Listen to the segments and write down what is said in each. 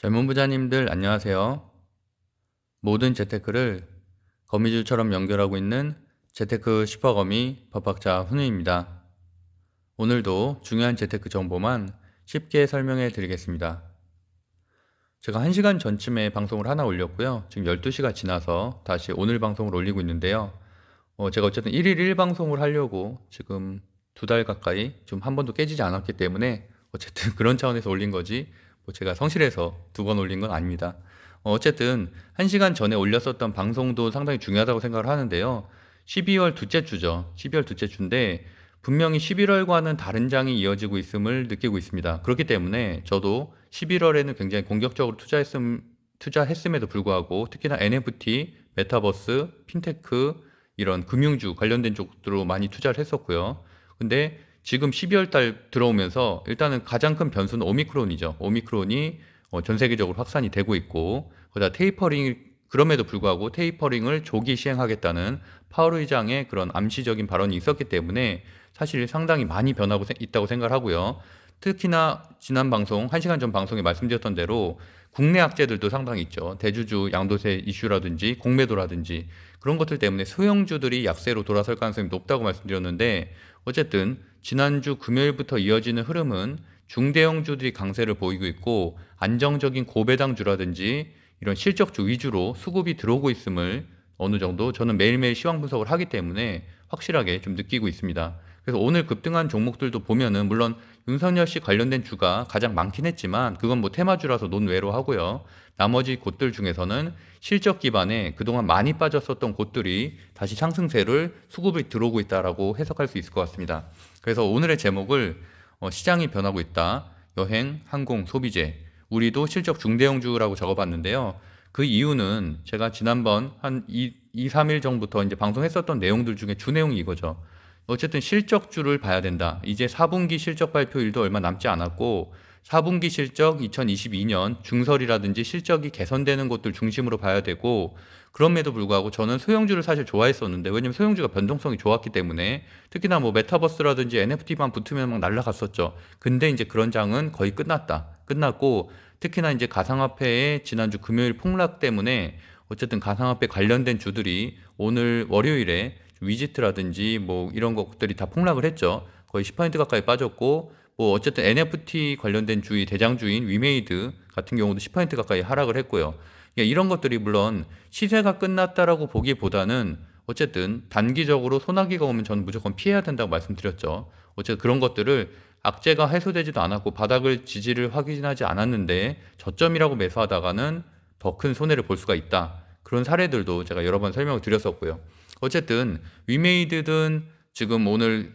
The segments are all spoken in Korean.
젊은 부자님들 안녕하세요. 모든 재테크를 거미줄처럼 연결하고 있는 재테크 슈퍼거미 법학자 훈우입니다. 오늘도 중요한 재테크 정보만 쉽게 설명해 드리겠습니다. 제가 1시간 전쯤에 방송을 하나 올렸고요. 지금 12시가 지나서 다시 오늘 방송을 올리고 있는데요. 제가 어쨌든 1일 1방송을 하려고 지금 2달 가까이 좀 한 번도 깨지지 않았기 때문에 어쨌든 그런 차원에서 올린 거지 뭐 제가 성실해서 2번 올린 건 아닙니다. 어쨌든 1시간 전에 올렸었던 방송도 상당히 중요하다고 생각을 하는데요. 12월 둘째 주죠. 12월 둘째 주인데 분명히 11월과는 다른 장이 이어지고 있음을 느끼고 있습니다. 그렇기 때문에 저도 11월에는 굉장히 공격적으로 투자했음에도 불구하고 특히나 NFT, 메타버스, 핀테크 이런 금융주 관련된 쪽으로 많이 투자를 했었고요. 근데 지금 12월 달 들어오면서 일단은 가장 큰 변수는 오미크론이죠. 오미크론이 전 세계적으로 확산이 되고 있고, 거기다 그럼에도 불구하고 테이퍼링을 조기 시행하겠다는 파월 의장의 그런 암시적인 발언이 있었기 때문에 사실 상당히 많이 변하고 있다고 생각을 하고요. 특히나 지난 방송, 1시간 전 방송에 말씀드렸던 대로 국내 악재들도 상당히 있죠. 대주주 양도세 이슈라든지 공매도라든지 그런 것들 때문에 소형주들이 약세로 돌아설 가능성이 높다고 말씀드렸는데, 어쨌든 지난주 금요일부터 이어지는 흐름은 중대형주들이 강세를 보이고 있고 안정적인 고배당주라든지 이런 실적주 위주로 수급이 들어오고 있음을 어느 정도 저는 매일매일 시황 분석을 하기 때문에 확실하게 좀 느끼고 있습니다. 그래서 오늘 급등한 종목들도 보면은 물론 윤석열 씨 관련된 주가 가장 많긴 했지만 그건 뭐 테마주라서 논외로 하고요. 나머지 곳들 중에서는 실적 기반에 그동안 많이 빠졌었던 곳들이 다시 상승세를 수급이 들어오고 있다라고 해석할 수 있을 것 같습니다. 그래서 오늘의 제목을 시장이 변하고 있다. 여행, 항공, 소비재. 우리도 실적 중대형주라고 적어봤는데요. 그 이유는 제가 지난번 한 3일 전부터 이제 방송했었던 내용들 중에 주 내용이 이거죠. 어쨌든 실적주를 봐야 된다. 이제 4분기 실적 발표일도 얼마 남지 않았고 4분기 실적 2022년 중설이라든지 실적이 개선되는 것들 중심으로 봐야 되고, 그럼에도 불구하고 저는 소형주를 사실 좋아했었는데, 왜냐면 소형주가 변동성이 좋았기 때문에, 특히나 뭐 메타버스라든지 NFT만 붙으면 막 날라갔었죠. 근데 이제 그런 장은 거의 끝났고, 특히나 이제 가상화폐의 지난주 금요일 폭락 때문에 어쨌든 가상화폐 관련된 주들이 오늘 월요일에 위지트라든지 뭐 이런 것들이 다 폭락을 했죠. 거의 10% 가까이 빠졌고, 뭐 어쨌든 NFT 관련된 주의 대장주인 위메이드 같은 경우도 10% 가까이 하락을 했고요. 이런 것들이 물론 시세가 끝났다라고 보기보다는 어쨌든 단기적으로 소나기가 오면 저는 무조건 피해야 된다고 말씀드렸죠. 어쨌든 그런 것들을 악재가 해소되지도 않았고 바닥을 지지를 확인하지 않았는데 저점이라고 매수하다가는 더 큰 손해를 볼 수가 있다. 그런 사례들도 제가 여러 번 설명을 드렸었고요. 어쨌든 위메이드든 지금 오늘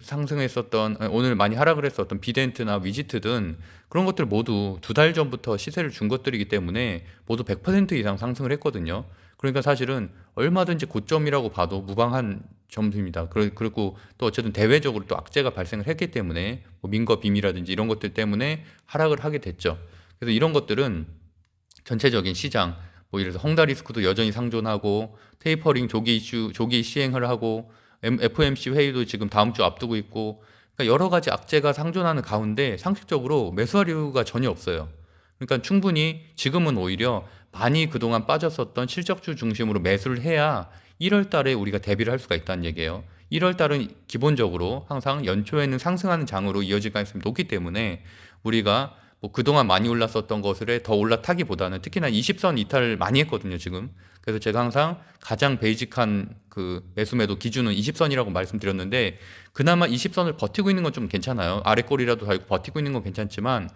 오늘 많이 하락을 했었던 비덴트나 위지트든 그런 것들 모두 2달 전부터 시세를 준 것들이기 때문에 모두 100% 이상 상승을 했거든요. 그러니까 사실은 얼마든지 고점이라고 봐도 무방한 점수입니다. 그리고 또 어쨌든 대외적으로 또 악재가 발생을 했기 때문에 뭐 민거 빔이라든지 이런 것들 때문에 하락을 하게 됐죠. 그래서 이런 것들은 전체적인 시장, 뭐 예를 들어서 헝다 리스크도 여전히 상존하고 테이퍼링 조기 시행을 하고 FOMC 회의도 지금 다음 주 앞두고 있고, 그러니까 여러 가지 악재가 상존하는 가운데 상식적으로 매수할 이유가 전혀 없어요. 그러니까 충분히 지금은 오히려 많이 그동안 빠졌었던 실적주 중심으로 매수를 해야 1월 달에 우리가 대비를 할 수가 있다는 얘기예요. 1월 달은 기본적으로 항상 연초에는 상승하는 장으로 이어질 가능성이 높기 때문에 우리가 뭐 그동안 많이 올랐었던 것을 더 올라타기보다는, 특히나 20선 이탈 많이 했거든요, 지금. 그래서 제가 항상 가장 베이직한 그 매수매도 기준은 20선이라고 말씀드렸는데, 그나마 20선을 버티고 있는 건 좀 괜찮아요. 아래 꼬리라도 달고 버티고 있는 건 괜찮지만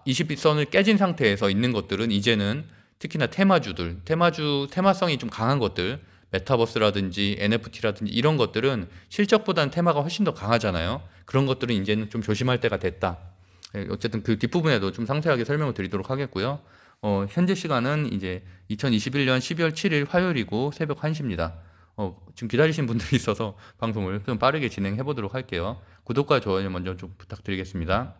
20선을 깨진 상태에서 있는 것들은 이제는 특히나 테마성이 좀 강한 것들, 메타버스라든지 NFT라든지 이런 것들은 실적보다는 테마가 훨씬 더 강하잖아요. 그런 것들은 이제는 좀 조심할 때가 됐다. 어쨌든 그 뒷부분에도 좀 상세하게 설명을 드리도록 하겠고요. 현재 시간은 이제 2021년 12월 7일 화요일이고 새벽 1시입니다. 지금 기다리신 분들이 있어서 방송을 좀 빠르게 진행해 보도록 할게요. 구독과 좋아요 먼저 좀 부탁드리겠습니다.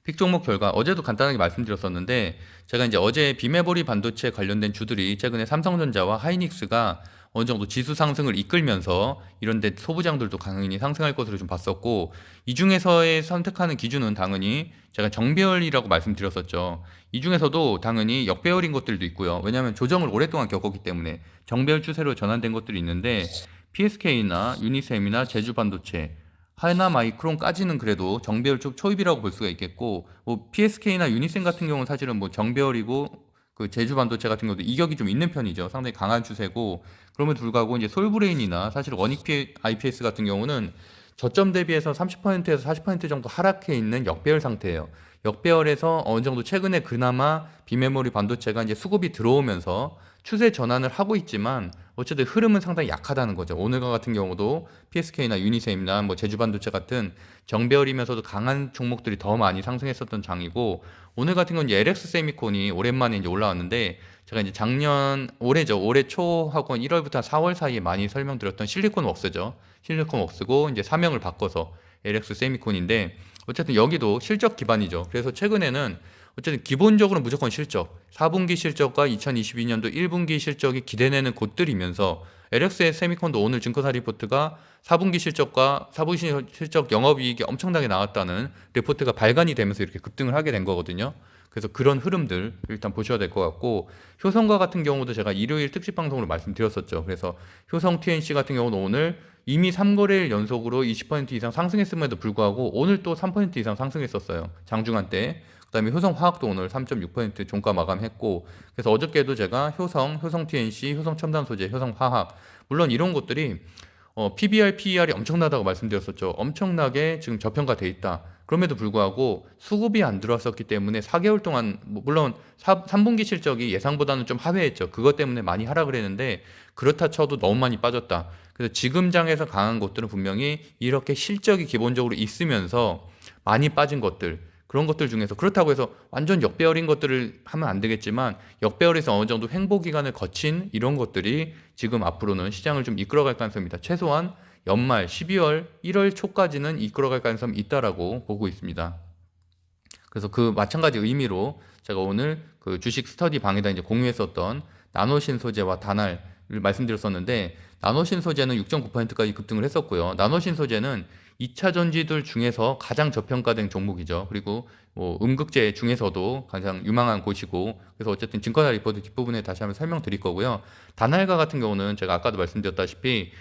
픽 종목 결과 어제도 간단하게 말씀드렸었는데 제가 이제 어제 비메모리 반도체 관련된 주들이 최근에 삼성전자와 하이닉스가 어느 정도 지수 상승을 이끌면서 이런 데 소부장들도 강인히 상승할 것으로 좀 봤었고 이 중에서의 선택하는 기준은 당연히 제가 정배열이라고 말씀드렸었죠. 이 중에서도 당연히 역배열인 것들도 있고요. 왜냐하면 조정을 오랫동안 겪었기 때문에 정배열 추세로 전환된 것들이 있는데 PSK나 유니셈이나 제주반도체 하나마이크론까지는 그래도 정배열 쪽 초입이라고 볼 수가 있겠고 뭐 PSK나 유니셈 같은 경우는 사실은 뭐 정배열이고 그 제주반도체 같은 경우도 이격이 좀 있는 편이죠. 상당히 강한 추세고 그럼에도 불구하고 이제 솔브레인이나 사실 원익 IPS 같은 경우는 저점 대비해서 30%에서 40% 정도 하락해 있는 역배열 상태예요. 역배열에서 어느 정도 최근에 그나마 비메모리 반도체가 이제 수급이 들어오면서 추세 전환을 하고 있지만 어쨌든 흐름은 상당히 약하다는 거죠. 오늘과 같은 경우도 PSK나 유니셈이나 뭐 제주반도체 같은 정배열이면서도 강한 종목들이 더 많이 상승했었던 장이고 오늘 같은 건 이제 LX 세미콘이 오랜만에 이제 올라왔는데 제가 이제 작년 올해죠. 올해 초하고 1월부터 4월 사이에 많이 설명드렸던 실리콘 웍스죠. 실리콘 웍스고 이제 사명을 바꿔서 LX 세미콘인데 어쨌든 여기도 실적 기반이죠. 그래서 최근에는 어쨌든 기본적으로 무조건 실적, 4분기 실적과 2022년도 1분기 실적이 기대되는 곳들이면서 LX 세미콘도 오늘 증권사 리포트가 4분기 실적과 4분기 실적 영업이익이 엄청나게 나왔다는 리포트가 발간이 되면서 이렇게 급등을 하게 된 거거든요. 그래서 그런 흐름들 일단 보셔야 될 것 같고 효성과 같은 경우도 제가 일요일 특집 방송으로 말씀드렸었죠. 그래서 효성 TNC 같은 경우는 오늘 이미 3거래일 연속으로 20% 이상 상승했음에도 불구하고 오늘 또 3% 이상 상승했었어요. 장중한 때. 그다음에 효성화학도 오늘 3.6% 종가 마감했고 그래서 어저께도 제가 효성 TNC, 효성첨단소재, 효성화학 물론 이런 것들이 PBR, PER이 엄청나다고 말씀드렸었죠. 엄청나게 지금 저평가돼 있다. 그럼에도 불구하고 수급이 안 들어왔었기 때문에 4개월 동안 물론 3분기 실적이 예상보다는 좀 하회했죠. 그것 때문에 많이 하락을 했는데 그렇다 쳐도 너무 많이 빠졌다. 그래서 지금 장에서 강한 것들은 분명히 이렇게 실적이 기본적으로 있으면서 많이 빠진 것들 그런 것들 중에서 그렇다고 해서 완전 역배열인 것들을 하면 안 되겠지만 역배열에서 어느 정도 횡보 기간을 거친 이런 것들이 지금 앞으로는 시장을 좀 이끌어갈 가능성입니다. 최소한 연말 12월, 1월 초까지는 이끌어갈 가능성이 있다라고 보고 있습니다. 그래서 그 마찬가지 의미로 제가 오늘 그 주식 스터디 방에다 이제 공유했었던 나노신 소재와 다날을 말씀드렸었는데 나노신 소재는 6.9%까지 급등을 했었고요. 나노신 소재는 2차 전지들 중에서 가장 저평가된 종목이죠. 그리고 뭐 음극재 중에서도 가장 유망한 곳이고 그래서 어쨌든 증권사 리포트 뒷부분에 다시 한번 설명드릴 거고요. 다날과 같은 경우는 제가 아까도 말씀드렸다시피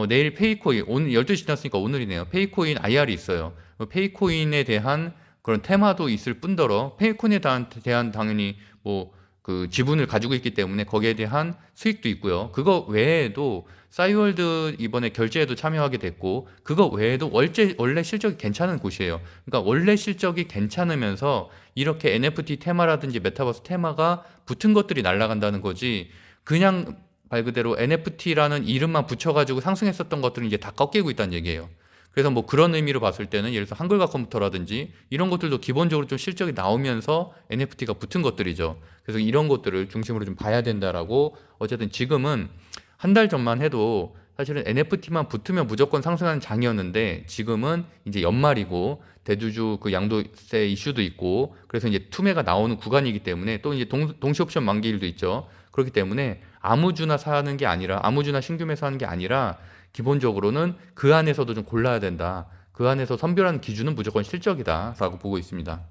내일 페이코인 오늘 12시 지났으니까 오늘이네요. 페이코인 IR이 있어요. 페이코인에 대한 그런 테마도 있을 뿐더러 페이코인에 대한 당연히 뭐 그 지분을 가지고 있기 때문에 거기에 대한 수익도 있고요. 그거 외에도 싸이월드 이번에 결제에도 참여하게 됐고 그거 외에도 원래 실적이 괜찮은 곳이에요. 그러니까 원래 실적이 괜찮으면서 이렇게 NFT 테마라든지 메타버스 테마가 붙은 것들이 날아간다는 거지 그냥 말 그대로 NFT라는 이름만 붙여가지고 상승했었던 것들은 이제 다 꺾이고 있다는 얘기예요. 그래서 뭐 그런 의미로 봤을 때는 예를 들어서 한글과 컴퓨터라든지 이런 것들도 기본적으로 좀 실적이 나오면서 NFT가 붙은 것들이죠. 그래서 이런 것들을 중심으로 좀 봐야 된다라고 어쨌든 지금은 한 달 전만 해도 사실은 NFT만 붙으면 무조건 상승하는 장이었는데 지금은 이제 연말이고 대주주 그 양도세 이슈도 있고 그래서 이제 투매가 나오는 구간이기 때문에 또 이제 동시 옵션 만기일도 있죠. 그렇기 때문에 아무주나 사는 게 아니라 아무주나 신규 매수하는 게 아니라 기본적으로는 그 안에서도 좀 골라야 된다. 그 안에서 선별하는 기준은 무조건 실적이다라고 보고 있습니다.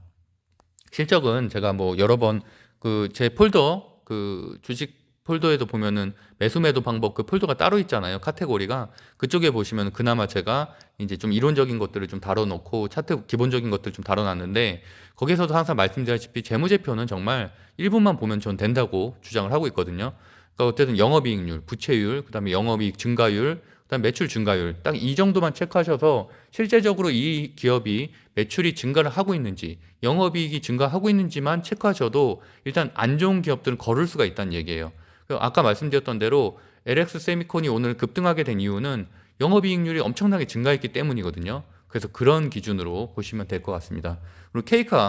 실적은 제가 뭐 여러 번 그 제 폴더 그 주식 폴더에도 보면은 매수 매도 방법 그 폴더가 따로 있잖아요. 카테고리가 그쪽에 보시면 그나마 제가 이제 좀 이론적인 것들을 좀 다뤄놓고 차트 기본적인 것들 좀 다뤄놨는데 거기서도 항상 말씀드렸다시피 재무제표는 정말 1분만 보면 전 된다고 주장을 하고 있거든요. 그러니까 어쨌든 영업이익률, 부채율, 그다음에 영업이익 증가율, 그다음 매출 증가율 딱 이 정도만 체크하셔서 실제적으로 이 기업이 매출이 증가를 하고 있는지 영업이익이 증가하고 있는지만 체크하셔도 일단 안 좋은 기업들은 거를 수가 있다는 얘기예요. 아까 말씀드렸던 대로 LX 세미콘이 오늘 급등하게 된 이유는 영업이익률이 엄청나게 증가했기 때문이거든요. 그래서 그런 기준으로 보시면 될 것 같습니다. 그리고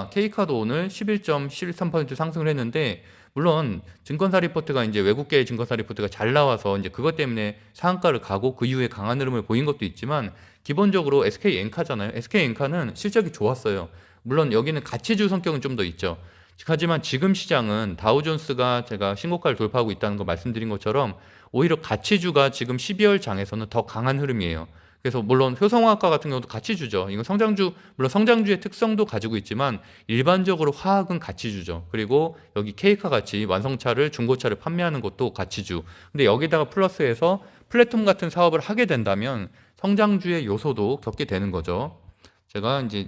케이카도 오늘 11.13% 상승을 했는데 물론 증권사 리포트가 이제 외국계 증권사 리포트가 잘 나와서 이제 그것 때문에 상한가를 가고 그 이후에 강한 흐름을 보인 것도 있지만 기본적으로 SK엔카잖아요. SK엔카는 실적이 좋았어요. 물론 여기는 가치주 성격은 좀 더 있죠. 하지만 지금 시장은 다우존스가 제가 신고가를 돌파하고 있다는 거 말씀드린 것처럼 오히려 가치주가 지금 12월 장에서는 더 강한 흐름이에요. 그래서 물론 효성화학과 같은 경우도 가치주죠. 이건 성장주, 물론 성장주의 특성도 가지고 있지만 일반적으로 화학은 가치주죠. 그리고 여기 K카 같이 완성차를 중고차를 판매하는 것도 가치주. 근데 여기다가 플러스해서 플랫폼 같은 사업을 하게 된다면 성장주의 요소도 겪게 되는 거죠. 제가 이제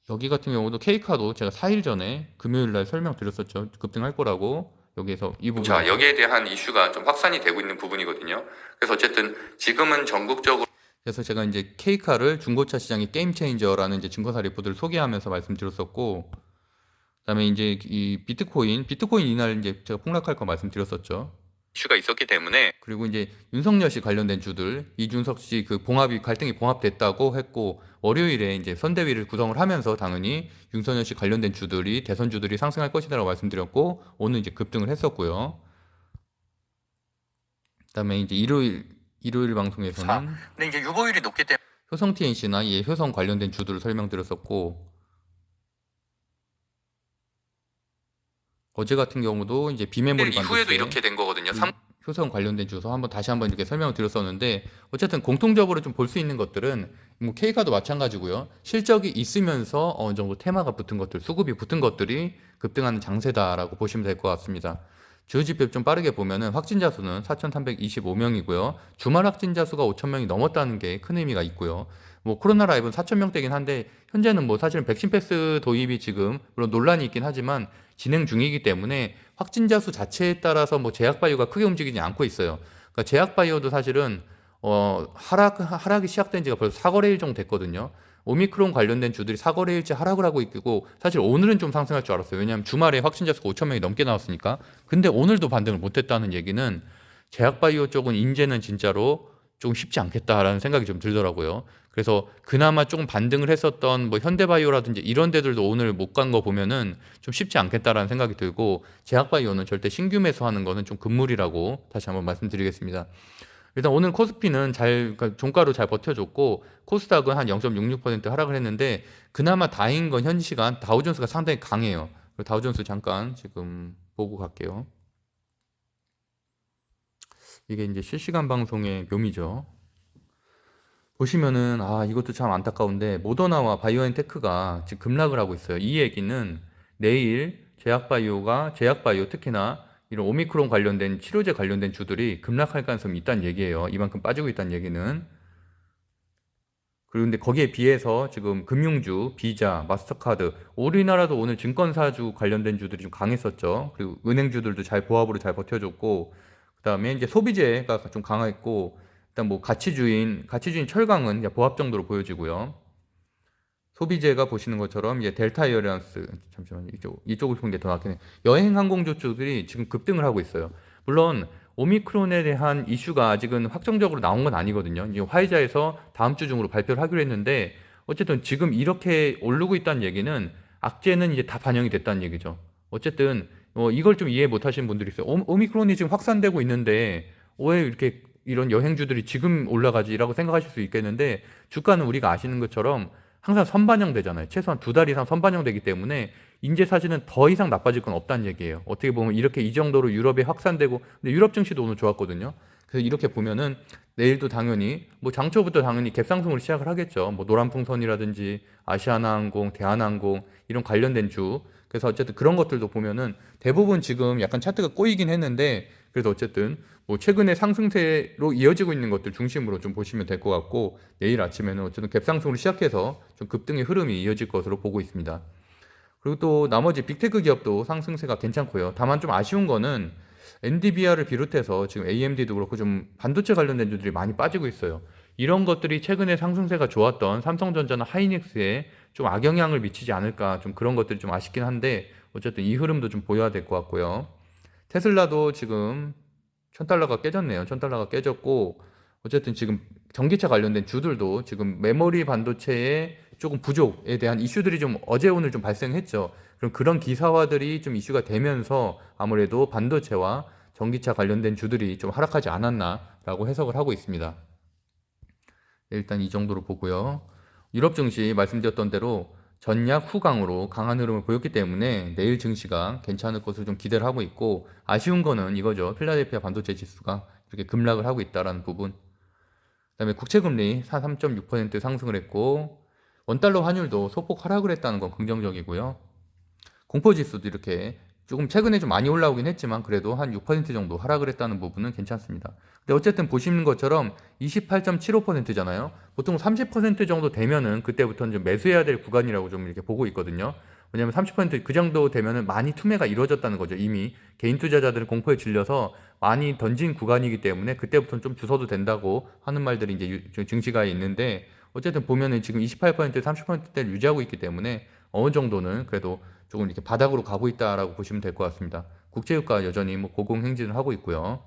여기 같은 경우도 K카도 제가 4일 전에 금요일 날 설명드렸었죠. 급등할 거라고. 여기에서 이 부분. 자, 여기에 대한 이슈가 좀 확산이 되고 있는 부분이거든요. 그래서 어쨌든 지금은 전국적으로 그래서 제가 이제 K카를 중고차 시장의 게임 체인저라는 이제 증거사 리포트를 소개하면서 말씀드렸었고, 그다음에 이제 이 비트코인 이날 이제 제가 폭락할 거 말씀드렸었죠. 이슈가 있었기 때문에. 그리고 이제 윤석열 씨 관련된 주들, 이준석 씨 그 갈등이 봉합됐다고 했고, 월요일에 이제 선대위를 구성을 하면서 당연히 윤석열 씨 관련된 주들이 대선 주들이 상승할 것이다라고 말씀드렸고, 오늘 이제 급등을 했었고요. 그다음에 이제 일요일 방송에서는 근데 이제 유보율이 높기 때문에 효성 TNC나 이 효성 관련된 주들을 설명드렸었고, 어제 같은 경우도 이제 비메모리 반도체 이후에도 이렇게 된 거거든요. 효성 관련된 주소 다시 한번 이렇게 설명을 드렸었는데, 어쨌든 공통적으로 좀 볼 수 있는 것들은 뭐 K카도 마찬가지고요. 실적이 있으면서 어느 정도 테마가 붙은 것들, 수급이 붙은 것들이 급등하는 장세다라고 보시면 될 것 같습니다. 주요지표 좀 빠르게 보면은 확진자 수는 4,325명이고요. 주말 확진자 수가 5,000명이 넘었다는 게 큰 의미가 있고요. 뭐 코로나 라이브는 4,000명대긴 한데 현재는 뭐 사실은 백신 패스 도입이 지금 물론 논란이 있긴 하지만 진행 중이기 때문에 확진자 수 자체에 따라서 뭐 제약바이오가 크게 움직이지 않고 있어요. 그러니까 제약바이오도 사실은 하락이 시작된 지가 벌써 4거래일 정도 됐거든요. 오미크론 관련된 주들이 4거래일째 하락을 하고 있고, 사실 오늘은 좀 상승할 줄 알았어요. 왜냐하면 주말에 확진자 수가 5천 명이 넘게 나왔으니까. 근데 오늘도 반등을 못했다는 얘기는 제약바이오 쪽은 이제는 진짜로 조금 쉽지 않겠다라는 생각이 좀 들더라고요. 그래서 그나마 조금 반등을 했었던 뭐 현대바이오라든지 이런 데들도 오늘 못 간 거 보면은 좀 쉽지 않겠다라는 생각이 들고, 제약바이오는 절대 신규 매수하는 거는 좀 금물이라고 다시 한번 말씀드리겠습니다. 일단 오늘 코스피는 그러니까 종가로 잘 버텨줬고, 코스닥은 한 0.66% 하락을 했는데, 그나마 다행인 건 현 시간 다우존스가 상당히 강해요. 다우존스 잠깐 지금 보고 갈게요. 이게 이제 실시간 방송의 묘미죠. 보시면은 이것도 참 안타까운데 모더나와 바이오엔테크가 지금 급락을 하고 있어요. 이 얘기는 내일 제약바이오 특히나 이런 오미크론 관련된 치료제 관련된 주들이 급락할 가능성이 있다는 얘기예요. 이만큼 빠지고 있다는 얘기는. 그런데 거기에 비해서 지금 금융주, 비자, 마스터카드, 우리나라도 오늘 증권사주 관련된 주들이 좀 강했었죠. 그리고 은행주들도 보합으로 잘 버텨줬고, 그다음에 이제 소비재가 좀 강했고, 일단 뭐 가치주인 철강은 보합 정도로 보여지고요. 소비재가 보시는 것처럼 델타 에어라인스, 잠시만요. 이쪽을 보는 게 더 낫겠네요. 여행 항공주 쪽들이 지금 급등을 하고 있어요. 물론 오미크론에 대한 이슈가 아직은 확정적으로 나온 건 아니거든요. 이제 화이자에서 다음 주 중으로 발표를 하기로 했는데, 어쨌든 지금 이렇게 오르고 있다는 얘기는 악재는 이제 다 반영이 됐다는 얘기죠. 어쨌든 이걸 좀 이해 못 하시는 분들이 있어요. 오미크론이 지금 확산되고 있는데 왜 이렇게 이런 여행주들이 지금 올라가지라고 생각하실 수 있겠는데, 주가는 우리가 아시는 것처럼 항상 선반영되잖아요. 최소한 2달 이상 선반영되기 때문에 이제 사실은 더 이상 나빠질 건 없다는 얘기예요. 어떻게 보면 이렇게 이 정도로 유럽에 확산되고, 근데 유럽 증시도 오늘 좋았거든요. 그래서 이렇게 보면은 내일도 당연히 뭐 장초부터 당연히 갭상승으로 시작을 하겠죠. 뭐 노란풍선이라든지 아시아나항공, 대한항공 이런 관련된 주. 그래서 어쨌든 그런 것들도 보면은 대부분 지금 약간 차트가 꼬이긴 했는데, 그래도 어쨌든 뭐 최근에 상승세로 이어지고 있는 것들 중심으로 좀 보시면 될 것 같고, 내일 아침에는 어쨌든 갭상승으로 시작해서 좀 급등의 흐름이 이어질 것으로 보고 있습니다. 그리고 또 나머지 빅테크 기업도 상승세가 괜찮고요. 다만 좀 아쉬운 거는 엔비디아를 비롯해서 지금 AMD도 그렇고 좀 반도체 관련된 주들이 많이 빠지고 있어요. 이런 것들이 최근에 상승세가 좋았던 삼성전자나 하이닉스에 좀 악영향을 미치지 않을까, 좀 그런 것들이 좀 아쉽긴 한데, 어쨌든 이 흐름도 좀 보여야 될 것 같고요. 테슬라도 지금 1,000달러가 깨졌네요. 1,000달러가 깨졌고, 어쨌든 지금 전기차 관련된 주들도 지금 메모리 반도체의 조금 부족에 대한 이슈들이 좀 어제 오늘 좀 발생했죠. 그럼 그런 기사화들이 좀 이슈가 되면서 아무래도 반도체와 전기차 관련된 주들이 좀 하락하지 않았나라고 해석을 하고 있습니다. 일단 이 정도로 보고요. 유럽 증시 말씀드렸던 대로 전약 후강으로 강한 흐름을 보였기 때문에 내일 증시가 괜찮을 것으로 좀 기대를 하고 있고, 아쉬운 거는 이거죠. 필라델피아 반도체 지수가 이렇게 급락을 하고 있다라는 부분. 그다음에 국채금리 3.6% 상승을 했고, 원달러 환율도 소폭 하락을 했다는 건 긍정적이고요. 공포지수도 이렇게 조금 최근에 좀 많이 올라오긴 했지만 그래도 한 6% 정도 하락을 했다는 부분은 괜찮습니다. 근데 어쨌든 보시는 것처럼 28.75%잖아요. 보통 30% 정도 되면은 그때부터는 좀 매수해야 될 구간이라고 좀 이렇게 보고 있거든요. 왜냐면 30%그 정도 되면은 많이 투매가 이루어졌다는 거죠. 이미 개인 투자자들은 공포에 질려서 많이 던진 구간이기 때문에 그때부터는 좀 주서도 된다고 하는 말들이 이제 증시가에 있는데, 어쨌든 보면은 지금 28% 30%대를 유지하고 있기 때문에 어느 정도는 그래도 조금 이렇게 바닥으로 가고 있다라고 보시면 될 것 같습니다. 국제유가 여전히 뭐 고공행진을 하고 있고요.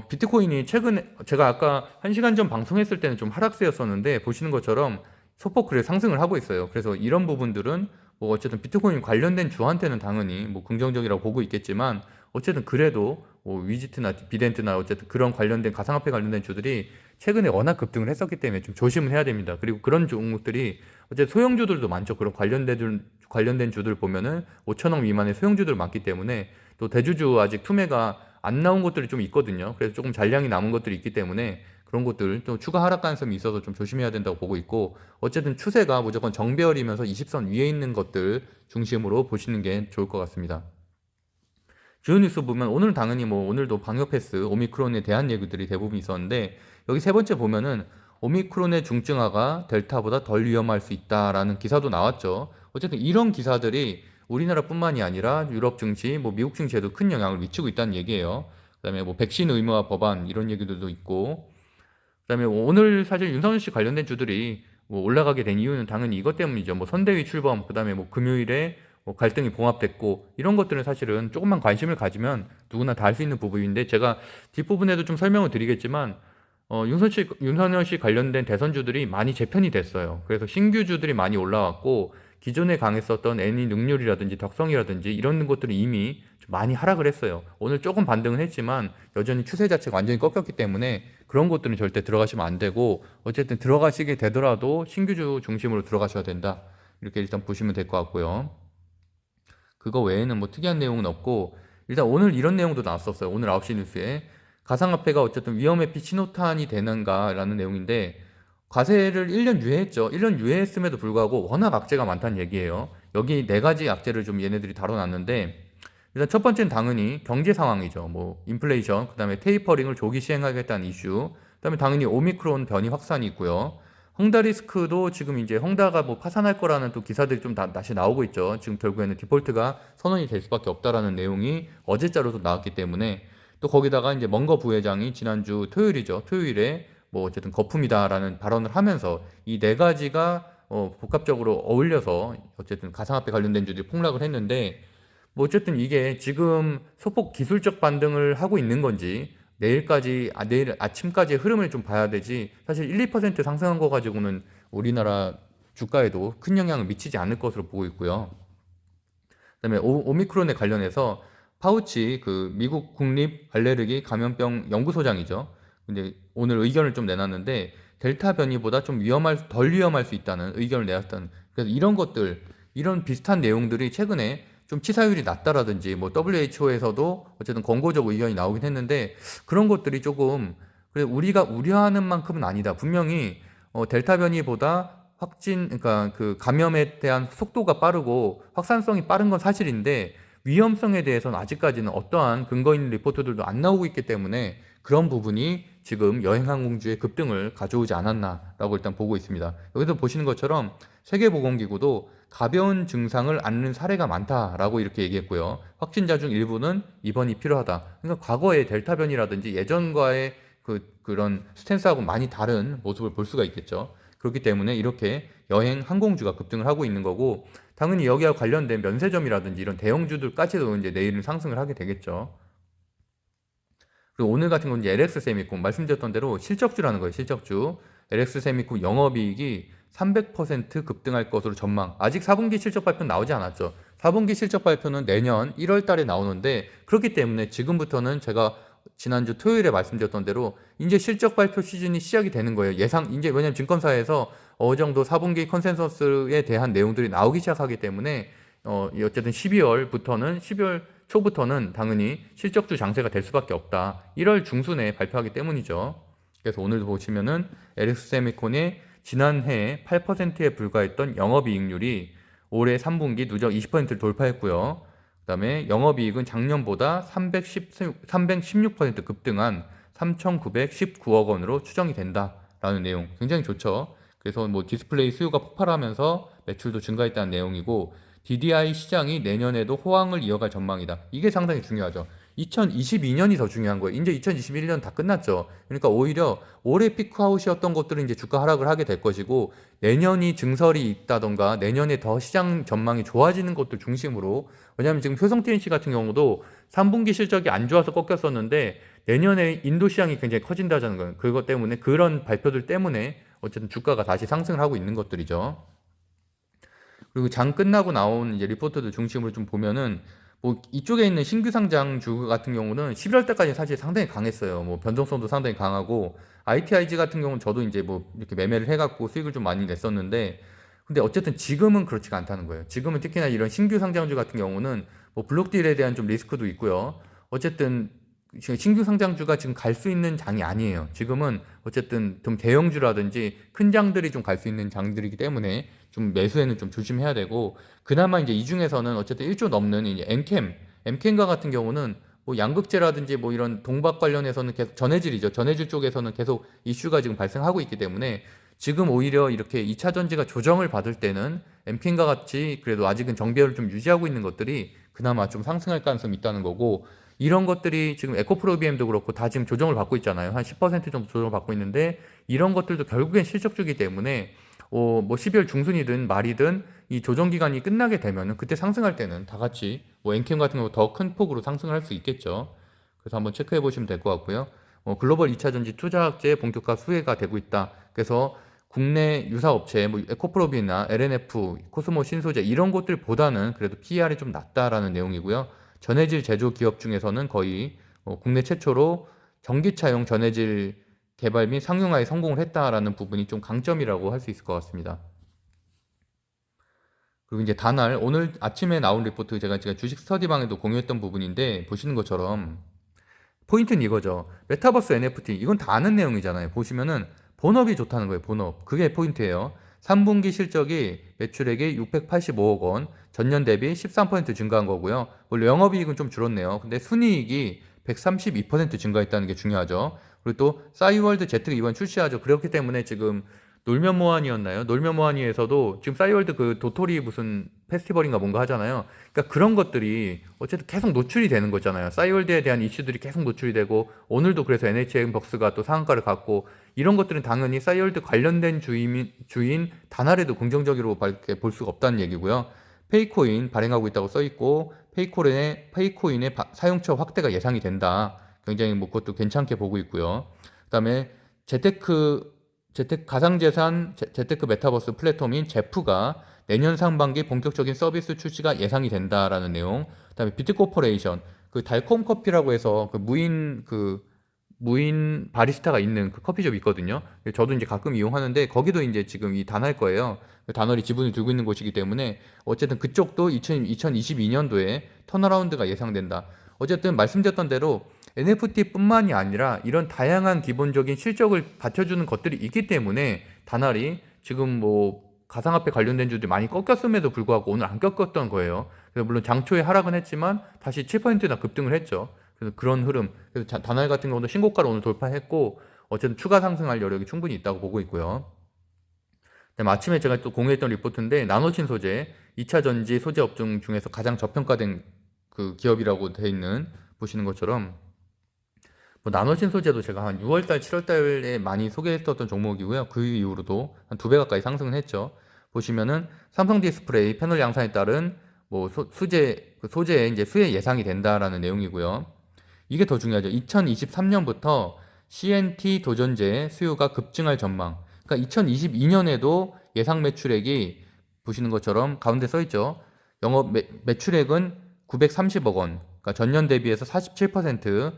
비트코인이 최근에 제가 아까 1시간 전 방송했을 때는 좀 하락세였었는데 보시는 것처럼 소폭 그래 상승을 하고 있어요. 그래서 이런 부분들은 뭐 어쨌든 비트코인 관련된 주한테는 당연히 뭐 긍정적이라고 보고 있겠지만, 어쨌든 그래도 뭐 위지트나 비덴트나 어쨌든 그런 관련된 가상화폐 관련된 주들이 최근에 워낙 급등을 했었기 때문에 좀 조심을 해야 됩니다. 그리고 그런 종목들이 어쨌든 소형주들도 많죠. 그런 관련된 주들 보면은 5천억 미만의 소형주들 많기 때문에, 또 대주주 아직 투매가 안 나온 것들이 좀 있거든요. 그래서 조금 잔량이 남은 것들이 있기 때문에 그런 것들 또 추가 하락 가능성이 있어서 좀 조심해야 된다고 보고 있고, 어쨌든 추세가 무조건 정배열이면서 20선 위에 있는 것들 중심으로 보시는 게 좋을 것 같습니다. 주요 뉴스 보면 오늘 당연히 뭐 오늘도 방역 패스 오미크론에 대한 얘기들이 대부분 있었는데, 여기 세 번째 보면은 오미크론의 중증화가 델타보다 덜 위험할 수 있다라는 기사도 나왔죠. 어쨌든 이런 기사들이 우리나라뿐만이 아니라 유럽 증시, 뭐 미국 증시에도 큰 영향을 미치고 있다는 얘기예요. 그다음에 뭐 백신 의무화 법안 이런 얘기들도 있고, 그다음에 오늘 사실 윤석열 씨 관련된 주들이 뭐 올라가게 된 이유는 당연히 이것 때문이죠. 뭐 선대위 출범, 그다음에 뭐 금요일에 뭐 갈등이 봉합됐고, 이런 것들은 사실은 조금만 관심을 가지면 누구나 다 알 수 있는 부분인데, 제가 뒷부분에도 좀 설명을 드리겠지만 윤석열 씨 관련된 대선주들이 많이 재편이 됐어요. 그래서 신규주들이 많이 올라왔고, 기존에 강했었던 애니 능률이라든지 덕성이라든지 이런 것들이 이미 좀 많이 하락을 했어요. 오늘 조금 반등은 했지만 여전히 추세 자체가 완전히 꺾였기 때문에 그런 것들은 절대 들어가시면 안 되고, 어쨌든 들어가시게 되더라도 신규주 중심으로 들어가셔야 된다. 이렇게 일단 보시면 될 것 같고요. 그거 외에는 뭐 특이한 내용은 없고, 일단 오늘 이런 내용도 나왔었어요. 오늘 9시 뉴스에 가상화폐가 어쨌든 위험에 피치노탄이 되는가라는 내용인데, 과세를 1년 유예했죠. 1년 유예했음에도 불구하고 워낙 악재가 많다는 얘기예요. 여기 네 가지 악재를 좀 얘네들이 다뤄놨는데, 일단 첫 번째는 당연히 경제 상황이죠. 뭐 인플레이션, 그다음에 테이퍼링을 조기 시행하겠다는 이슈, 그다음에 당연히 오미크론 변이 확산이 있고요. 헝다 리스크도 지금 이제 헝다가 뭐 파산할 거라는 또 기사들이 좀 다시 나오고 있죠. 지금 결국에는 디폴트가 선언이 될 수밖에 없다라는 내용이 어제자로도 나왔기 때문에, 또 거기다가 이제 멍거 부회장이 지난주 토요일이죠. 토요일에 뭐 어쨌든 거품이다라는 발언을 하면서 이 네 가지가 복합적으로 어울려서 어쨌든 가상화폐 관련된 주들이 폭락을 했는데, 뭐 어쨌든 이게 지금 소폭 기술적 반등을 하고 있는 건지 내일 아침까지의 흐름을 좀 봐야 되지, 사실 1, 2% 상승한 거 가지고는 우리나라 주가에도 큰 영향을 미치지 않을 것으로 보고 있고요. 그다음에 오미크론에 관련해서 파우치 그 미국 국립 알레르기 감염병 연구소장이죠. 근데 오늘 의견을 좀 내놨는데, 델타 변이보다 좀 덜 위험할 수 있다는 의견을 내놨다는. 그래서 이런 것들, 이런 비슷한 내용들이 최근에 좀 치사율이 낮다라든지 뭐 WHO에서도 어쨌든 권고적 의견이 나오긴 했는데, 그런 것들이 조금 그래 우리가 우려하는 만큼은 아니다. 분명히 델타 변이보다 그러니까 그 감염에 대한 속도가 빠르고 확산성이 빠른 건 사실인데, 위험성에 대해서는 아직까지는 어떠한 근거 있는 리포트들도 안 나오고 있기 때문에 그런 부분이 지금 여행항공주의 급등을 가져오지 않았나라고 일단 보고 있습니다. 여기서 보시는 것처럼 세계보건기구도 가벼운 증상을 앓는 사례가 많다라고 이렇게 얘기했고요. 확진자 중 일부는 입원이 필요하다. 그러니까 과거의 델타 변이라든지 예전과의 그런 스탠스하고 많이 다른 모습을 볼 수가 있겠죠. 그렇기 때문에 이렇게 여행 항공주가 급등을 하고 있는 거고, 당연히 여기와 관련된 면세점이라든지 이런 대형주들까지도 이제 내일은 상승을 하게 되겠죠. 그리고 오늘 같은 건 이제 LX 세미콘 말씀드렸던 대로 실적주라는 거예요. 실적주. LX 세미콘 영업이익이 300% 급등할 것으로 전망. 아직 4분기 실적 발표는 나오지 않았죠. 4분기 실적 발표는 내년 1월 달에 나오는데, 그렇기 때문에 지금부터는 제가 지난주 토요일에 말씀드렸던 대로 이제 실적 발표 시즌이 시작이 되는 거예요. 이제 왜냐면 증권사에서 어느 정도 4분기 컨센서스에 대한 내용들이 나오기 시작하기 때문에 어쨌든 12월 초부터는 당연히 실적주 장세가 될 수밖에 없다. 1월 중순에 발표하기 때문이죠. 그래서 오늘 보시면은 LX세미콘의 지난해 8%에 불과했던 영업이익률이 올해 3분기 누적 20%를 돌파했고요. 그 다음에 영업이익은 작년보다 316% 급등한 3,919억 원으로 추정이 된다라는 내용. 굉장히 좋죠. 그래서 뭐 디스플레이 수요가 폭발하면서 매출도 증가했다는 내용이고, DDI 시장이 내년에도 호황을 이어갈 전망이다. 이게 상당히 중요하죠. 2022년이 더 중요한 거예요. 이제 2021년 다 끝났죠. 그러니까 오히려 올해 피크아웃이었던 것들은 이제 주가 하락을 하게 될 것이고, 내년이 증설이 있다던가 내년에 더 시장 전망이 좋아지는 것들 중심으로, 왜냐하면 지금 효성 TNC 같은 경우도 3분기 실적이 안 좋아서 꺾였었는데 내년에 인도 시장이 굉장히 커진다는 거예요. 그것 때문에, 그런 발표들 때문에 어쨌든 주가가 다시 상승을 하고 있는 것들이죠. 그리고 장 끝나고 나온 이제 리포트들 중심으로 좀 보면은, 뭐 이쪽에 있는 신규 상장주 같은 경우는 11월 때까지 사실 상당히 강했어요. 뭐 변동성도 상당히 강하고, ITIG 같은 경우는 저도 이제 뭐 이렇게 매매를 해갖고 수익을 좀 많이 냈었는데, 근데 어쨌든 지금은 그렇지가 않다는 거예요. 지금은 특히나 이런 신규 상장주 같은 경우는 뭐 블록딜에 대한 좀 리스크도 있고요. 어쨌든 지금 신규 상장주가 지금 갈 수 있는 장이 아니에요. 지금은 어쨌든 좀 대형주라든지 큰 장들이 좀 갈 수 있는 장들이기 때문에 좀 매수에는 좀 조심해야 되고, 그나마 이제 이 중에서는 어쨌든 1조 넘는 이제 엠캠과 같은 경우는 뭐 양극재라든지 뭐 이런 동박 관련해서는 계속 전해질 쪽에서는 계속 이슈가 지금 발생하고 있기 때문에, 지금 오히려 이렇게 2차 전지가 조정을 받을 때는 엠캠과 같이 그래도 아직은 정배열을 좀 유지하고 있는 것들이 그나마 좀 상승할 가능성이 있다는 거고, 이런 것들이 지금 에코프로비엠도 그렇고 다 지금 조정을 받고 있잖아요. 한 10% 정도 조정을 받고 있는데, 이런 것들도 결국엔 실적주기 때문에 뭐 12월 중순이든 말이든 이 조정 기간이 끝나게 되면은 그때 상승할 때는 다 같이 뭐 엔캠 같은 경우 더 큰 폭으로 상승을 할 수 있겠죠. 그래서 한번 체크해 보시면 될 것 같고요. 글로벌 2차 전지 투자학제 본격화 수혜가 되고 있다. 그래서 국내 유사업체, 뭐 에코프로비나 LNF, 코스모 신소재 이런 곳들보다는 그래도 PER이 좀 낮다라는 내용이고요. 전해질 제조 기업 중에서는 거의 국내 최초로 전기차용 전해질 개발 및 상용화에 성공을 했다라는 부분이 좀 강점이라고 할 수 있을 것 같습니다. 그리고 이제 다날 오늘 아침에 나온 리포트, 제가 주식 스터디방에도 공유했던 부분인데, 보시는 것처럼 포인트는 이거죠. 메타버스 NFT, 이건 다 아는 내용이잖아요. 보시면은 본업이 좋다는 거예요. 본업. 그게 포인트예요. 3분기 실적이 매출액이 685억 원, 전년 대비 13% 증가한 거고요. 물론 영업이익은 좀 줄었네요. 근데 순이익이 132% 증가했다는 게 중요하죠. 그리고 또 싸이월드 Z가 이번 출시하죠. 그렇기 때문에 지금 놀면 뭐하니였나요? 놀면 뭐하니에서도 지금 싸이월드 그 도토리 무슨 페스티벌인가 뭔가 하잖아요. 그러니까 그런 것들이 어쨌든 계속 노출이 되는 거잖아요. 싸이월드에 대한 이슈들이 계속 노출이 되고, 오늘도 그래서 NHN벅스가 또 상한가를 갔고, 이런 것들은 당연히 싸이월드 관련된 주인 단할에도 긍정적으로 볼 수가 없다는 얘기고요. 페이코인 발행하고 있다고 써 있고, 페이코인의 사용처 확대가 예상이 된다. 굉장히 뭐 그것도 괜찮게 보고 있고요. 그다음에 가상재산 재테크 메타버스 플랫폼인 제프가 내년 상반기 본격적인 서비스 출시가 예상이 된다라는 내용. 그다음에 비트코퍼레이션, 그 달콤 커피라고 해서 무인 바리스타가 있는 그 커피숍이 있거든요. 저도 이제 가끔 이용하는데 거기도 이제 지금 이 단할 거예요. 단월이 지분을 들고 있는 곳이기 때문에 어쨌든 그쪽도 2022년도에 턴어라운드가 예상된다. 어쨌든 말씀드렸던 대로 NFT뿐만이 아니라 이런 다양한 기본적인 실적을 받쳐주는 것들이 있기 때문에 단할이 지금 뭐 가상화폐 관련된 주들이 많이 꺾였음에도 불구하고 오늘 안 꺾였던 거예요. 그래서 물론 장초에 하락은 했지만 다시 7%나 급등을 했죠. 그래서 그런 흐름. 그래서 단할 같은 경우도 신고가를 오늘 돌파했고, 어쨌든 추가 상승할 여력이 충분히 있다고 보고 있고요. 그다음에 아침에 제가 또 공유했던 리포트인데, 나노친 소재 2차 전지 소재 업종 중에서 가장 저평가된 그 기업이라고 돼 있는, 보시는 것처럼 뭐 나노친 소재도 제가 한 6월달, 7월달에 많이 소개했었던 종목이고요. 그 이후로도 한 2배 가까이 상승을 했죠. 보시면은 삼성 디스플레이 패널 양산에 따른 뭐 소재의 이제 수혜 예상이 된다라는 내용이고요. 이게 더 중요하죠. 2023년부터 CNT 도전제 수요가 급증할 전망. 그러니까 2022년에도 예상 매출액이 보시는 것처럼 가운데 써 있죠. 매출액은 930억 원. 그러니까 전년 대비해서 47%,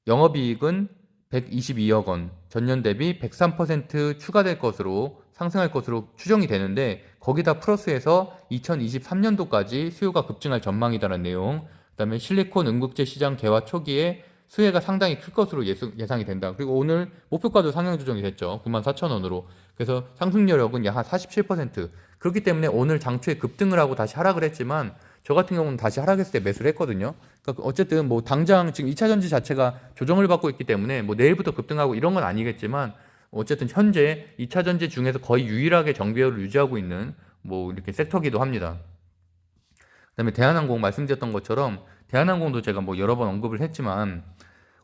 영업이익은 122억 원, 전년 대비 103% 추가될 것으로 상승할 것으로 추정이 되는데 거기다 플러스해서 2023년도까지 수요가 급증할 전망이다라는 내용. 그다음에 실리콘 응급제 시장 개화 초기에 수혜가 상당히 클 것으로 예상이 된다. 그리고 오늘 목표가도 상향 조정이 됐죠. 94,000원으로. 그래서 상승 여력은 약 한 47%. 그렇기 때문에 오늘 장초에 급등을 하고 다시 하락을 했지만 저 같은 경우는 다시 하락했을 때 매수를 했거든요. 그러니까 어쨌든 뭐 당장 지금 2차 전지 자체가 조정을 받고 있기 때문에 뭐 내일부터 급등하고 이런 건 아니겠지만 어쨌든 현재 2차 전지 중에서 거의 유일하게 정배열을 유지하고 있는 뭐 이렇게 섹터기도 합니다. 그다음에 대한항공 말씀드렸던 것처럼 대한항공도 제가 뭐 여러 번 언급을 했지만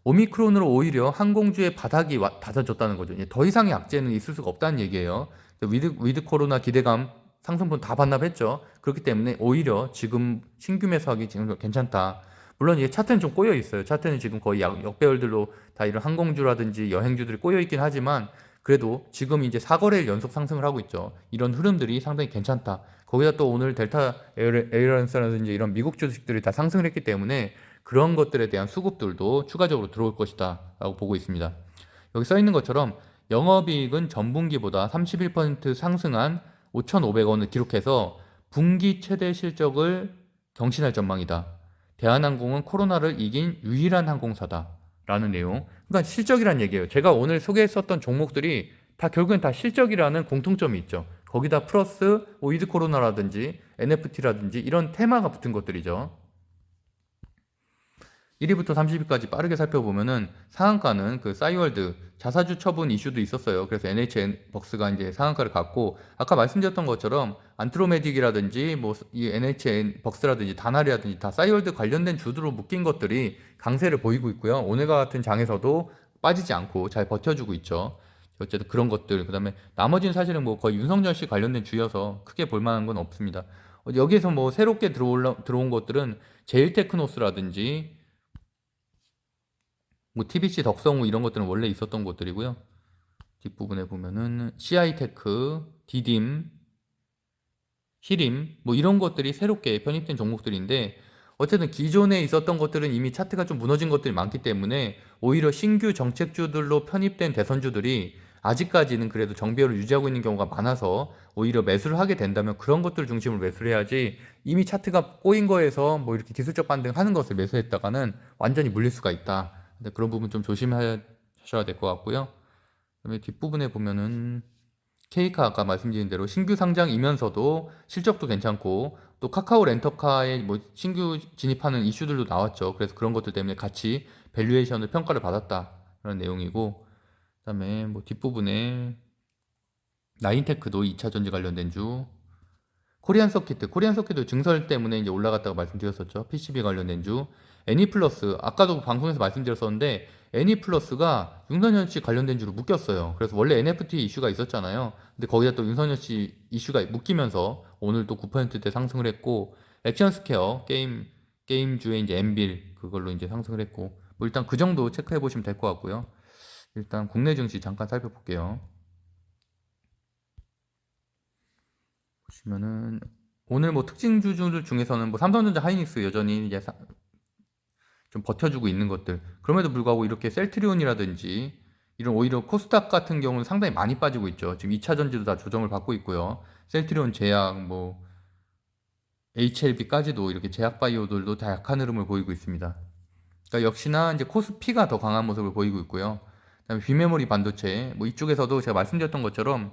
오미크론으로 오히려 항공주의 바닥이 닫아졌다는 거죠. 더 이상의 악재는 있을 수가 없다는 얘기예요. 위드 코로나 기대감 상승분 다 반납했죠. 그렇기 때문에 오히려 지금 신규 매수하기 지금 괜찮다. 물론 이게 차트는 좀 꼬여 있어요. 차트는 지금 거의 역배열들로 다 이런 항공주라든지 여행주들이 꼬여 있긴 하지만 그래도 지금 이제 4거래일 연속 상승을 하고 있죠. 이런 흐름들이 상당히 괜찮다. 거기다 또 오늘 델타 에어라인스라든지 이런 미국 주식들이 다 상승을 했기 때문에 그런 것들에 대한 수급들도 추가적으로 들어올 것이다 라고 보고 있습니다. 여기 써 있는 것처럼 영업이익은 전분기보다 31% 상승한 5,500원을 기록해서 분기 최대 실적을 경신할 전망이다. 대한항공은 코로나를 이긴 유일한 항공사다 라는 내용. 그러니까 실적이란 얘기예요. 제가 오늘 소개했었던 종목들이 다 결국엔 다 실적이라는 공통점이 있죠. 거기다 플러스 위드 코로나라든지 NFT라든지 이런 테마가 붙은 것들이죠. 1위부터 30위까지 빠르게 살펴보면은 상한가는 그 싸이월드 자사주 처분 이슈도 있었어요. 그래서 NHN벅스가 이제 상한가를 갔고 아까 말씀드렸던 것처럼 안트로메딕이라든지 뭐 이 NHN벅스라든지 다날이라든지 다 싸이월드 관련된 주도로 묶인 것들이 강세를 보이고 있고요. 오늘과 같은 장에서도 빠지지 않고 잘 버텨주고 있죠. 어쨌든 그런 것들 그다음에 나머지는 사실은 뭐 거의 윤석열 씨 관련된 주여서 크게 볼만한 건 없습니다. 여기에서 뭐 새롭게 들어온 것들은 제일테크노스라든지 뭐 TBC 덕성우 이런 것들은 원래 있었던 것들이고요. 뒷부분에 보면은 CI테크, 디딤, 히림 뭐 이런 것들이 새롭게 편입된 종목들인데 어쨌든 기존에 있었던 것들은 이미 차트가 좀 무너진 것들이 많기 때문에 오히려 신규 정책주들로 편입된 대선주들이 아직까지는 그래도 정배열을 유지하고 있는 경우가 많아서 오히려 매수를 하게 된다면 그런 것들 중심으로 매수를 해야지 이미 차트가 꼬인 거에서 뭐 이렇게 기술적 반등하는 것을 매수했다가는 완전히 물릴 수가 있다. 근데 그런 부분 좀 조심하셔야 될 것 같고요. 그다음에 뒷부분에 보면은 케이카 아까 말씀드린 대로 신규 상장이면서도 실적도 괜찮고 또 카카오 렌터카에 뭐 신규 진입하는 이슈들도 나왔죠. 그래서 그런 것들 때문에 같이 밸류에이션을 평가를 받았다라는 내용이고 그다음에 뭐 뒷부분에 나인테크도 2차 전지 관련된 주 코리안 서킷도 증설 때문에 이제 올라갔다고 말씀드렸었죠. PCB 관련된 주 애니플러스 아까도 방송에서 말씀드렸었는데 애니플러스가 윤석열 씨 관련된 주로 묶였어요. 그래서 원래 NFT 이슈가 있었잖아요. 근데 거기다 또 윤석열 씨 이슈가 묶이면서 오늘 또 9%대 상승을 했고 액션스퀘어 게임주의 이제 엔빌 그걸로 이제 상승을 했고 뭐 일단 그 정도 체크해 보시면 될 것 같고요. 일단 국내 증시 잠깐 살펴볼게요. 보시면은 오늘 뭐 특징 주주들 중에서는 뭐 삼성전자, 하이닉스 여전히 이제 좀 버텨주고 있는 것들. 그럼에도 불구하고 이렇게 셀트리온이라든지 이런 오히려 코스닥 같은 경우는 상당히 많이 빠지고 있죠. 지금 2차 전지도 다 조정을 받고 있고요. 셀트리온 제약, 뭐 HLB까지도 이렇게 제약 바이오들도 다 약한 흐름을 보이고 있습니다. 그러니까 역시나 이제 코스피가 더 강한 모습을 보이고 있고요. 그다음에 비메모리 반도체, 뭐 이쪽에서도 제가 말씀드렸던 것처럼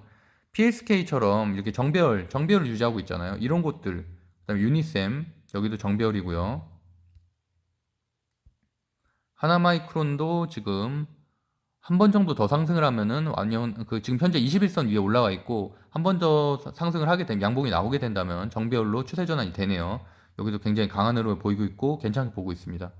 PSK처럼 이렇게 정배열을 유지하고 있잖아요. 이런 곳들. 그다음에 유니셈 여기도 정배열이고요. 하나마이크론도 지금 한 번 정도 더 상승을 하면은 완전 그 지금 현재 21선 위에 올라와 있고 한 번 더 상승을 하게 되면 양봉이 나오게 된다면 정배열로 추세 전환이 되네요. 여기도 굉장히 강한 흐름을 보이고 있고 괜찮게 보고 있습니다.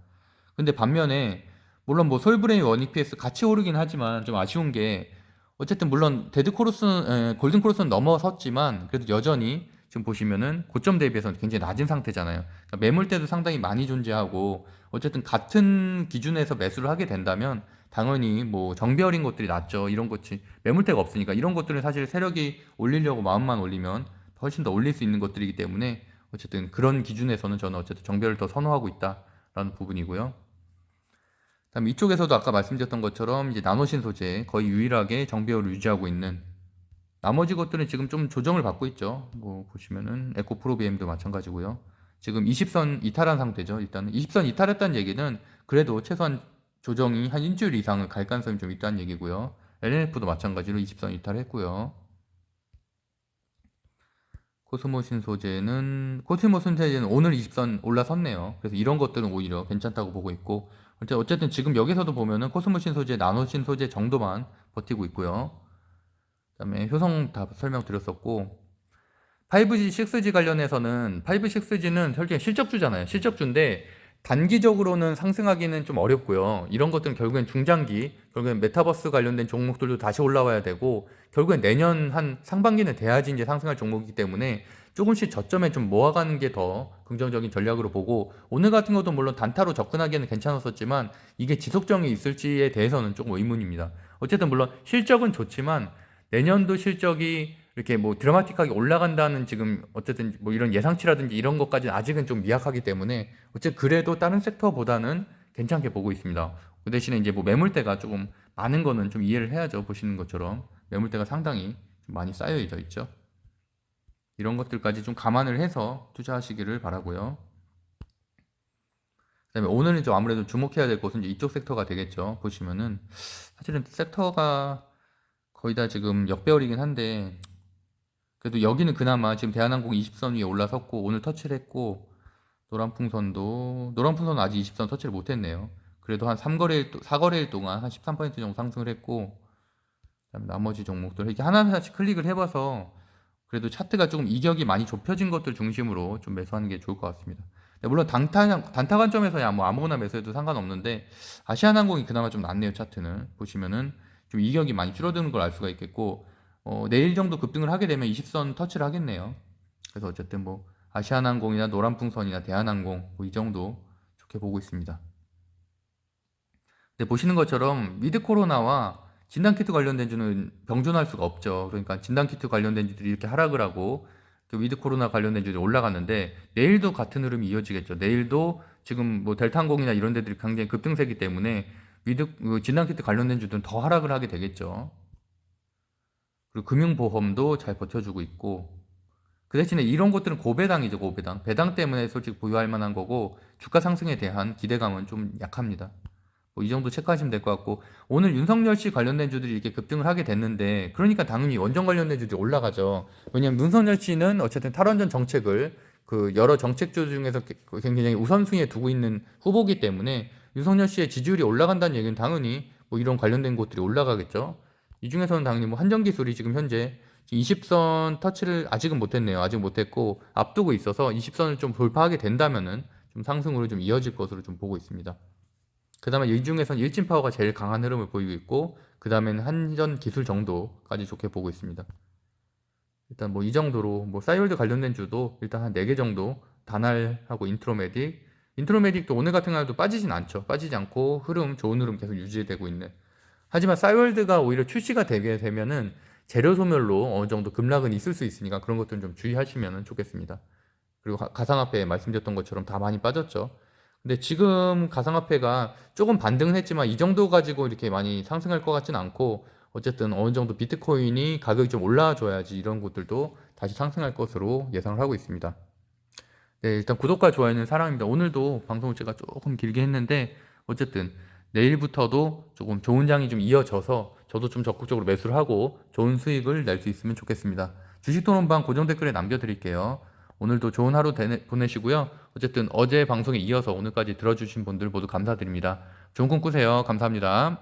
근데 반면에 물론 뭐 솔브레인 원익PS 같이 오르긴 하지만 좀 아쉬운 게 어쨌든 물론 골든 크로스는 넘어섰지만 그래도 여전히 지금 보시면은 고점 대비해서는 굉장히 낮은 상태잖아요. 그러니까 매물대도 상당히 많이 존재하고 어쨌든 같은 기준에서 매수를 하게 된다면 당연히 뭐 정배열인 것들이 낫죠. 이런 것이 매물대가 없으니까 이런 것들은 사실 세력이 올리려고 마음만 올리면 훨씬 더 올릴 수 있는 것들이기 때문에 어쨌든 그런 기준에서는 저는 어쨌든 정배열을 더 선호하고 있다라는 부분이고요. 그다음에 이쪽에서도 아까 말씀드렸던 것처럼 이제 나노신 소재 거의 유일하게 정배율을 유지하고 있는, 나머지 것들은 지금 좀 조정을 받고 있죠. 뭐 보시면은 에코프로 BM도 마찬가지고요. 지금 20선 이탈한 상태죠. 일단은 20선 이탈했다는 얘기는 그래도 최소한 조정이 한 일주일 이상은 갈 가능성이 좀 있다는 얘기고요. LNF도 마찬가지로 20선 이탈했고요. 코스모신 소재는 오늘 20선 올라섰네요. 그래서 이런 것들은 오히려 괜찮다고 보고 있고, 어쨌든 지금 여기서도 보면은 코스모신 소재, 나노신 소재 정도만 버티고 있고요. 그다음에 효성 다 설명드렸었고, 5G, 6G 관련해서는 5, 6G는 솔직히 실적주잖아요. 실적주인데 단기적으로는 상승하기는 좀 어렵고요. 이런 것들은 결국엔 중장기, 결국엔 메타버스 관련된 종목들도 다시 올라와야 되고, 결국엔 내년 한 상반기는 돼야지 이제 상승할 종목이기 때문에 조금씩 저점에 좀 모아가는 게 더 긍정적인 전략으로 보고, 오늘 같은 것도 물론 단타로 접근하기에는 괜찮았었지만 이게 지속성이 있을지에 대해서는 조금 의문입니다. 어쨌든 물론 실적은 좋지만 내년도 실적이 이렇게 뭐 드라마틱하게 올라간다는 지금 어쨌든 뭐 이런 예상치라든지 이런 것까지는 아직은 좀 미약하기 때문에 어쨌든 그래도 다른 섹터보다는 괜찮게 보고 있습니다. 그 대신에 이제 뭐 매물대가 조금 많은 거는 좀 이해를 해야죠. 보시는 것처럼 매물대가 상당히 좀 많이 쌓여져 있죠. 이런 것들까지 좀 감안을 해서 투자하시기를 바라고요. 그다음에 오늘은 좀 아무래도 주목해야 될 것은 이제 이쪽 섹터가 되겠죠. 보시면은 사실은 섹터가 거의 다 지금 역배열이긴 한데, 그래도 여기는 그나마 지금 대한항공 20선 위에 올라섰고 오늘 터치를 했고, 노란풍선은 아직 20선 터치를 못했네요. 그래도 한 4거래일 동안 한 13% 정도 상승을 했고, 그다음에 나머지 종목들 이렇게 하나하나씩 클릭을 해봐서 그래도 차트가 조금 이격이 많이 좁혀진 것들 중심으로 좀 매수하는 게 좋을 것 같습니다. 물론 단타 관점에서야 뭐 아무거나 매수해도 상관없는데, 아시아나항공이 그나마 좀 낫네요. 차트는 보시면은 좀 이격이 많이 줄어드는 걸 알 수가 있겠고, 내일 정도 급등을 하게 되면 20선 터치를 하겠네요. 그래서 어쨌든 뭐 아시아나항공이나 노란풍선이나 대한항공 뭐 이 정도 좋게 보고 있습니다. 근데 보시는 것처럼 위드 코로나와 진단키트 관련된 주는 병존할 수가 없죠. 그러니까 진단키트 관련된 주들이 이렇게 하락을 하고 또 위드 코로나 관련된 주들이 올라갔는데, 내일도 같은 흐름이 이어지겠죠. 내일도 지금 뭐 델타항공이나 이런 데들이 굉장히 급등세기 때문에 진단키트 관련된 주들은 더 하락을 하게 되겠죠. 그리고 금융보험도 잘 버텨주고 있고, 그 대신에 이런 것들은 고배당이죠. 고배당 배당 때문에 솔직히 보유할 만한 거고, 주가 상승에 대한 기대감은 좀 약합니다. 뭐 이 정도 체크하시면 될 것 같고, 오늘 윤석열 씨 관련된 주들이 이렇게 급등을 하게 됐는데 그러니까 당연히 원전 관련된 주들이 올라가죠. 왜냐하면 윤석열 씨는 어쨌든 탈원전 정책을 그 여러 정책주 중에서 굉장히 우선순위에 두고 있는 후보기 때문에 윤석열 씨의 지지율이 올라간다는 얘기는 당연히 뭐 이런 관련된 곳들이 올라가겠죠. 이 중에서는 당연히 뭐 한전기술이 지금 현재 20선 터치를 아직은 못했네요. 아직 못했고 앞두고 있어서 20선을 좀 돌파하게 된다면은 좀 상승으로 좀 이어질 것으로 좀 보고 있습니다. 그 다음에 이 중에서는 일진파워가 제일 강한 흐름을 보이고 있고, 그 다음에는 한전기술 정도까지 좋게 보고 있습니다. 일단 뭐 이 정도로 뭐 싸이월드 관련된 주도 일단 한 4개 정도, 다날하고 인트로메딕도 오늘 같은 날도 빠지진 않죠. 빠지지 않고 좋은 흐름 계속 유지되고 있는. 하지만 싸이월드가 오히려 출시가 되게 되면은 재료 소멸로 어느 정도 급락은 있을 수 있으니까 그런 것들은 좀 주의하시면 좋겠습니다. 그리고 가상화폐 말씀드렸던 것처럼 다 많이 빠졌죠. 근데 지금 가상화폐가 조금 반등은 했지만 이 정도 가지고 이렇게 많이 상승할 것 같지는 않고, 어쨌든 어느 정도 비트코인이 가격이 좀 올라줘야지 이런 것들도 다시 상승할 것으로 예상을 하고 있습니다. 네, 일단 구독과 좋아요는 사랑입니다. 오늘도 방송을 제가 조금 길게 했는데 어쨌든 내일부터도 조금 좋은 장이 좀 이어져서 저도 좀 적극적으로 매수를 하고 좋은 수익을 낼 수 있으면 좋겠습니다. 주식토론방 고정 댓글에 남겨드릴게요. 오늘도 좋은 하루 보내시고요. 어쨌든 어제 방송에 이어서 오늘까지 들어주신 분들 모두 감사드립니다. 좋은 꿈 꾸세요. 감사합니다.